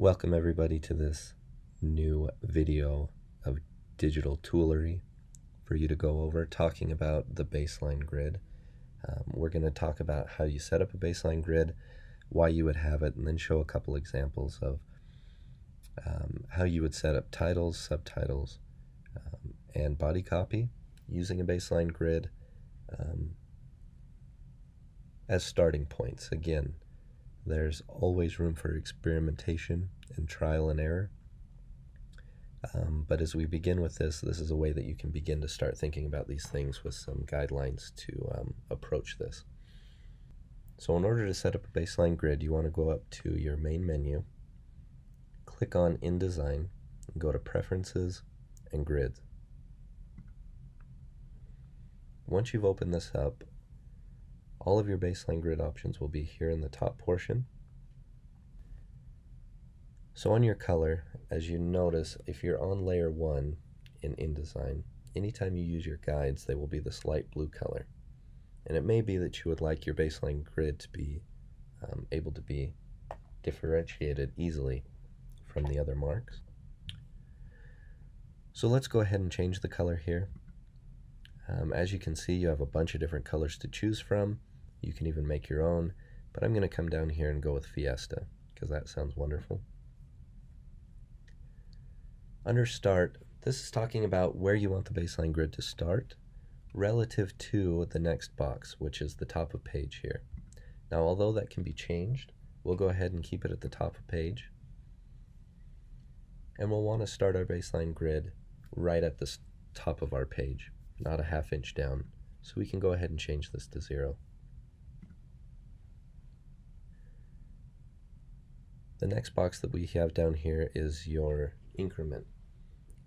Welcome everybody to this new video of digital toolery for you to go over, talking about the baseline grid. We're going to talk about how you set up a baseline grid, why you would have it, and then show a couple examples of how you would set up titles, subtitles, and body copy using a baseline grid as starting points. Again, there's always room for experimentation and trial and error. But as we begin with this is a way that you can begin to start thinking about these things with some guidelines to approach this. So in order to set up a baseline grid, you want to go up to your main menu, click on InDesign, and go to Preferences and Grids. Once you've opened this up, all of your baseline grid options will be here in the top portion. So on your color, as you notice, if you're on layer 1 in InDesign, anytime you use your guides, they will be this light blue color. And it may be that you would like your baseline grid to be able to be differentiated easily from the other marks. So let's go ahead and change the color here. As you can see, you have a bunch of different colors to choose from. You can even make your own, but I'm going to come down here and go with Fiesta because that sounds wonderful. Under Start, this is talking about where you want the baseline grid to start relative to the next box, which is the top of page here. Now, although that can be changed, we'll go ahead and keep it at the top of page. And we'll want to start our baseline grid right at the top of our page, not a ½ inch down. So we can go ahead and change this to 0. The next box that we have down here is your increment.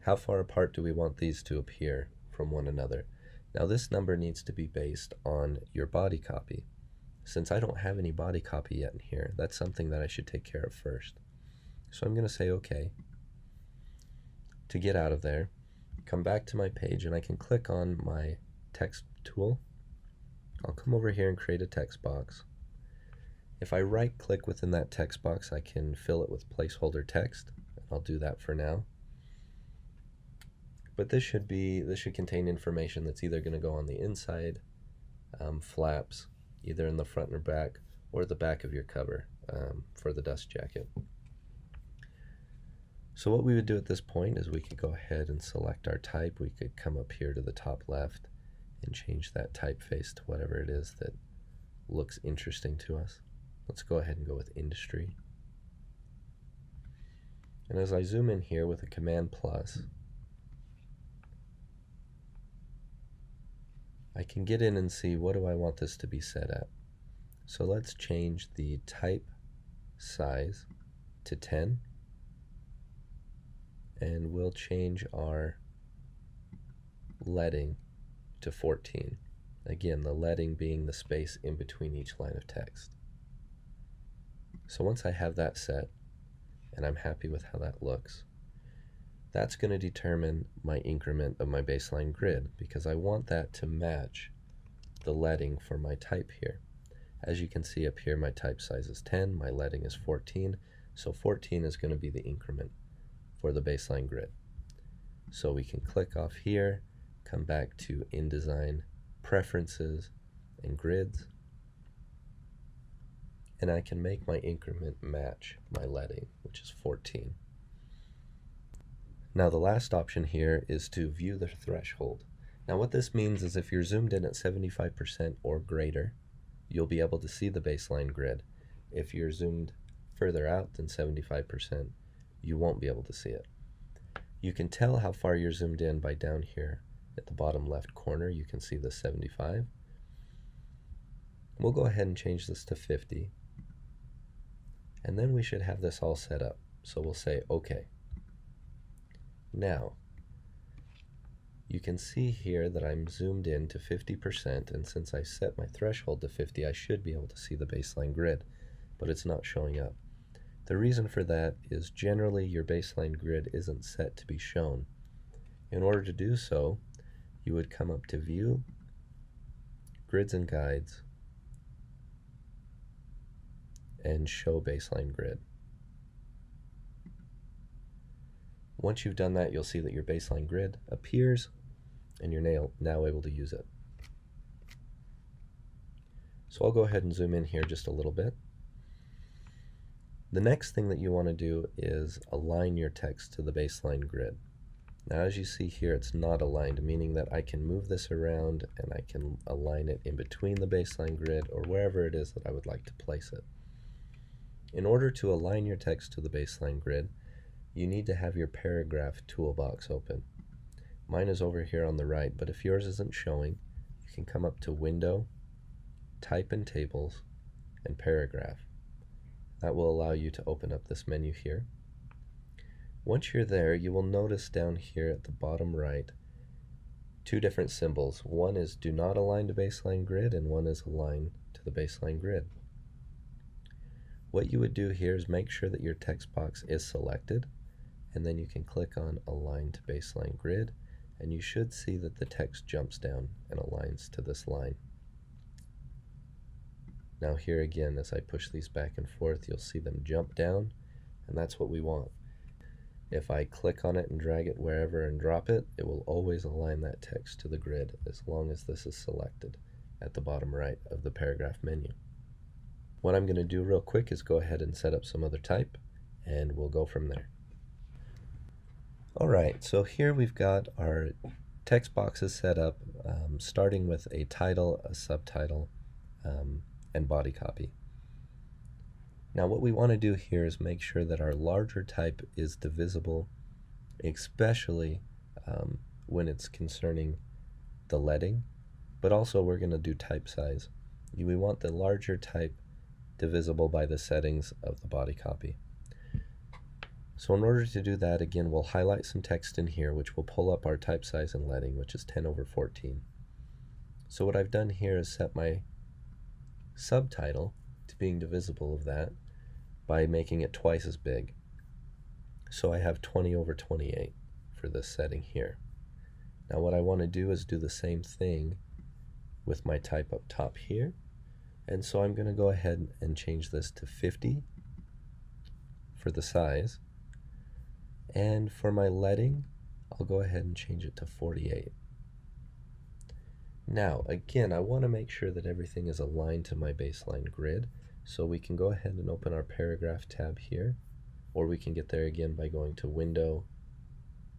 How far apart do we want these to appear from one another? Now this number needs to be based on your body copy. Since I don't have any body copy yet in here, that's something that I should take care of first. So I'm going to say OK. To get out of there, come back to my page and I can click on my text tool. I'll come over here and create a text box. If I right click within that text box, I can fill it with placeholder text. I'll do that for now. But this should contain information that's either going to go on the inside flaps, either in the front or back, or the back of your cover for the dust jacket. So what we would do at this point is we could go ahead and select our type. We could come up here to the top left and change that typeface to whatever it is that looks interesting to us. Let's go ahead and go with industry. And as I zoom in here with a Command+, I can get in and see what do I want this to be set at. So let's change the type size to 10. And we'll change our leading to 14. Again, the leading being the space in between each line of text. So once I have that set, and I'm happy with how that looks, that's going to determine my increment of my baseline grid, because I want that to match the leading for my type here. As you can see up here, my type size is 10, my leading is 14, so 14 is going to be the increment for the baseline grid. So we can click off here, come back to InDesign, Preferences, and Grids, and I can make my increment match my leading, which is 14. Now the last option here is to view the threshold. Now what this means is if you're zoomed in at 75% or greater, you'll be able to see the baseline grid. If you're zoomed further out than 75%, you won't be able to see it. You can tell how far you're zoomed in by down here at the bottom left corner. You can see the 75. We'll go ahead and change this to 50. And then we should have this all set up. So we'll say OK. Now, you can see here that I'm zoomed in to 50%, and since I set my threshold to 50, I should be able to see the baseline grid, but it's not showing up. The reason for that is generally your baseline grid isn't set to be shown. In order to do so, you would come up to View, Grids and Guides, and Show Baseline Grid. Once you've done that, you'll see that your baseline grid appears and you're now able to use it. So I'll go ahead and zoom in here just a little bit. The next thing that you want to do is align your text to the baseline grid. Now as you see here, it's not aligned, meaning that I can move this around and I can align it in between the baseline grid or wherever it is that I would like to place it. In order to align your text to the baseline grid, you need to have your paragraph toolbox open. Mine is over here on the right, but if yours isn't showing, you can come up to Window, Type in Tables, and Paragraph. That will allow you to open up this menu here. Once you're there, you will notice down here at the bottom right two different symbols. One is Do Not Align to Baseline Grid, and one is Align to the Baseline Grid. What you would do here is make sure that your text box is selected, and then you can click on Align to Baseline Grid, and you should see that the text jumps down and aligns to this line. Now here again, as I push these back and forth, you'll see them jump down, and that's what we want. If I click on it and drag it wherever and drop it, it will always align that text to the grid as long as this is selected at the bottom right of the paragraph menu. What I'm going to do real quick is go ahead and set up some other type, and we'll go from there. Alright, so here we've got our text boxes set up, starting with a title, a subtitle, and body copy. Now what we want to do here is make sure that our larger type is divisible, especially when it's concerning the leading, but also we're going to do type size. We want the larger type divisible by the settings of the body copy. So in order to do that, again, we'll highlight some text in here, which will pull up our type size and leading, which is 10/14. So what I've done here is set my subtitle to being divisible of that by making it twice as big. So I have 20/28 for this setting here. Now what I want to do is do the same thing with my type up top here. And so I'm going to go ahead and change this to 50 for the size. And for my leading, I'll go ahead and change it to 48. Now, again, I want to make sure that everything is aligned to my baseline grid, so we can go ahead and open our paragraph tab here, or we can get there again by going to Window,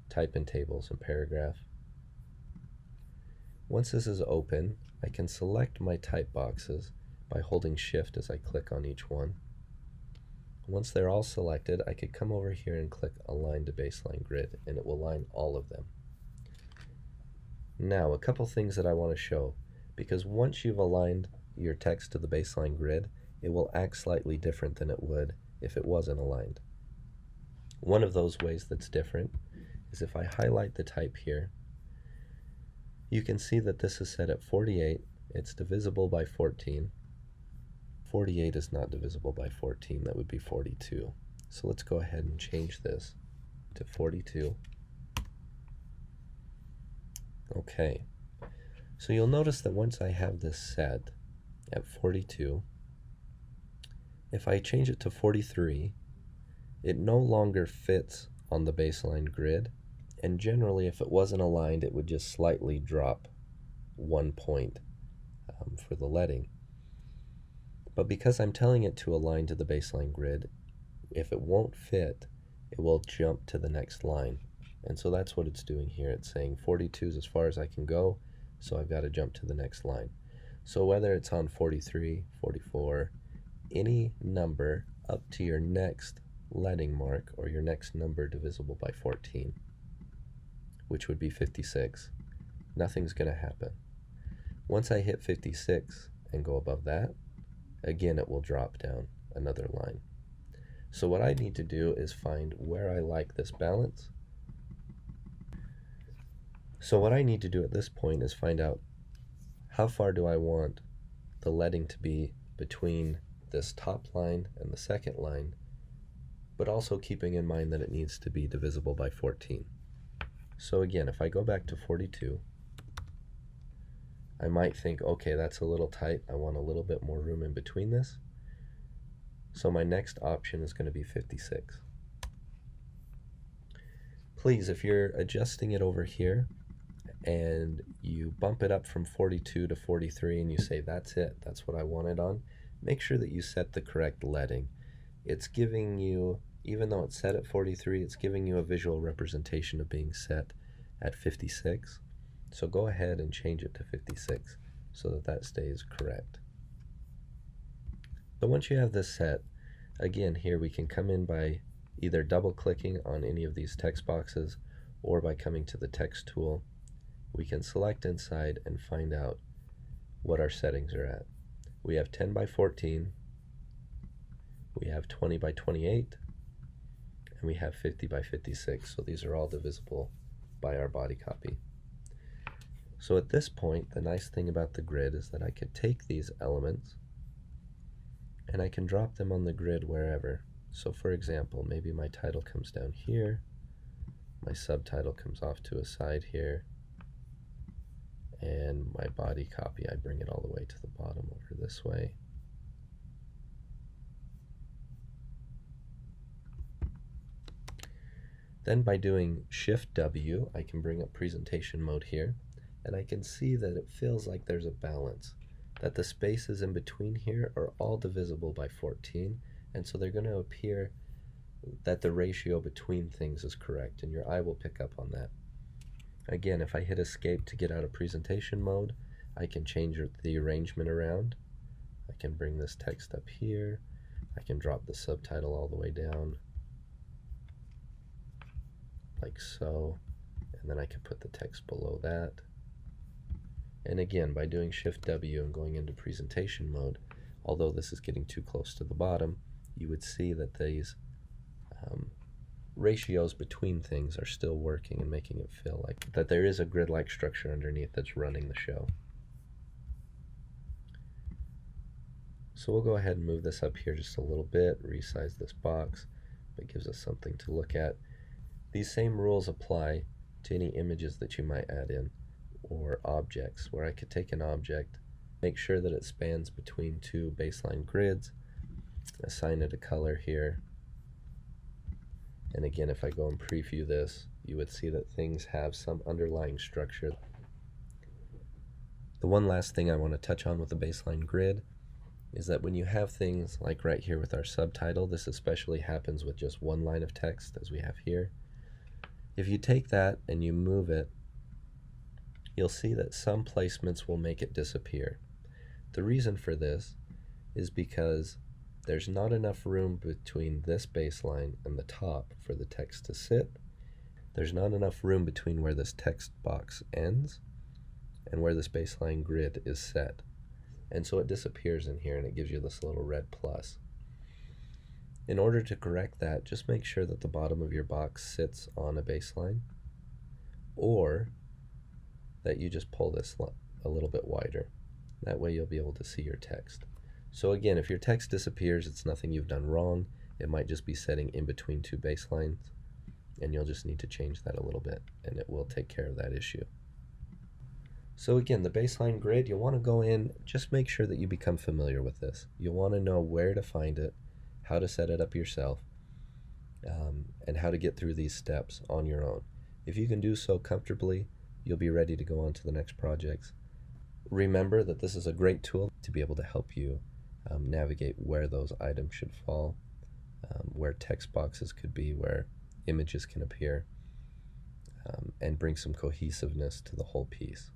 Type in Tables, and Paragraph. Once this is open, I can select my type boxes by holding Shift as I click on each one. Once they're all selected, I could come over here and click Align to Baseline Grid, and it will align all of them. Now, a couple things that I want to show, because once you've aligned your text to the baseline grid, it will act slightly different than it would if it wasn't aligned. One of those ways that's different is if I highlight the type here, you can see that this is set at 48, it's divisible by 14. 48 is not divisible by 14, that would be 42. So let's go ahead and change this to 42. Okay, so you'll notice that once I have this set at 42, if I change it to 43, it no longer fits on the baseline grid, and generally if it wasn't aligned, it would just slightly drop 1 point for the leading. But because I'm telling it to align to the baseline grid, if it won't fit, it will jump to the next line. And so that's what it's doing here. It's saying 42 is as far as I can go, so I've got to jump to the next line. So whether it's on 43, 44, any number up to your next leading mark or your next number divisible by 14, which would be 56, nothing's going to happen. Once I hit 56 and go above that, again it will drop down another line. So what I need to do is find where I like this balance. So what I need to do at this point is find out how far do I want the leading to be between this top line and the second line, but also keeping in mind that it needs to be divisible by 14. So again, if I go back to 42, I might think, okay, that's a little tight. I want a little bit more room in between this. So my next option is going to be 56. Please, if you're adjusting it over here and you bump it up from 42 to 43 and you say that's it, that's what I want it on, make sure that you set the correct leading. It's giving you, even though it's set at 43, it's giving you a visual representation of being set at 56. So go ahead and change it to 56 so that that stays correct. But once you have this set, again, here we can come in by either double clicking on any of these text boxes or by coming to the text tool. We can select inside and find out what our settings are at. We have 10 by 14, we have 20 by 28, and we have 50 by 56. So these are all divisible by our body copy. So at this point, the nice thing about the grid is that I could take these elements and I can drop them on the grid wherever. So for example, maybe my title comes down here, my subtitle comes off to a side here, and my body copy, I bring it all the way to the bottom over this way. Then by doing Shift W, I can bring up presentation mode here, and I can see that it feels like there's a balance, that the spaces in between here are all divisible by 14, and so they're going to appear that the ratio between things is correct, and your eye will pick up on that. Again, if I hit escape to get out of presentation mode, I can change the arrangement around. I can bring this text up here. I can drop the subtitle all the way down, like so, and then I can put the text below that. And again, by doing Shift W and going into presentation mode, although this is getting too close to the bottom, you would see that these ratios between things are still working and making it feel like that there is a grid-like structure underneath that's running the show. So we'll go ahead and move this up here just a little bit, resize this box, but it gives us something to look at. These same rules apply to any images that you might add in, or objects, where I could take an object, make sure that it spans between two baseline grids, assign it a color here, and again, if I go and preview this, you would see that things have some underlying structure. The one last thing I want to touch on with the baseline grid is that when you have things like right here with our subtitle, this especially happens with just one line of text as we have here. If you take that and you move it, you'll see that some placements will make it disappear. The reason for this is because there's not enough room between this baseline and the top for the text to sit. There's not enough room between where this text box ends and where this baseline grid is set. And so it disappears in here and it gives you this little red plus. In order to correct that, just make sure that the bottom of your box sits on a baseline, or that you just pull this a little bit wider. That way you'll be able to see your text. So again, if your text disappears, it's nothing you've done wrong. It might just be setting in between two baselines, and you'll just need to change that a little bit, and it will take care of that issue. So again, the baseline grid, you'll want to go in, just make sure that you become familiar with this. You'll want to know where to find it, how to set it up yourself, and how to get through these steps on your own. If you can do so comfortably, you'll be ready to go on to the next projects. Remember that this is a great tool to be able to help you navigate where those items should fall, where text boxes could be, where images can appear, and bring some cohesiveness to the whole piece.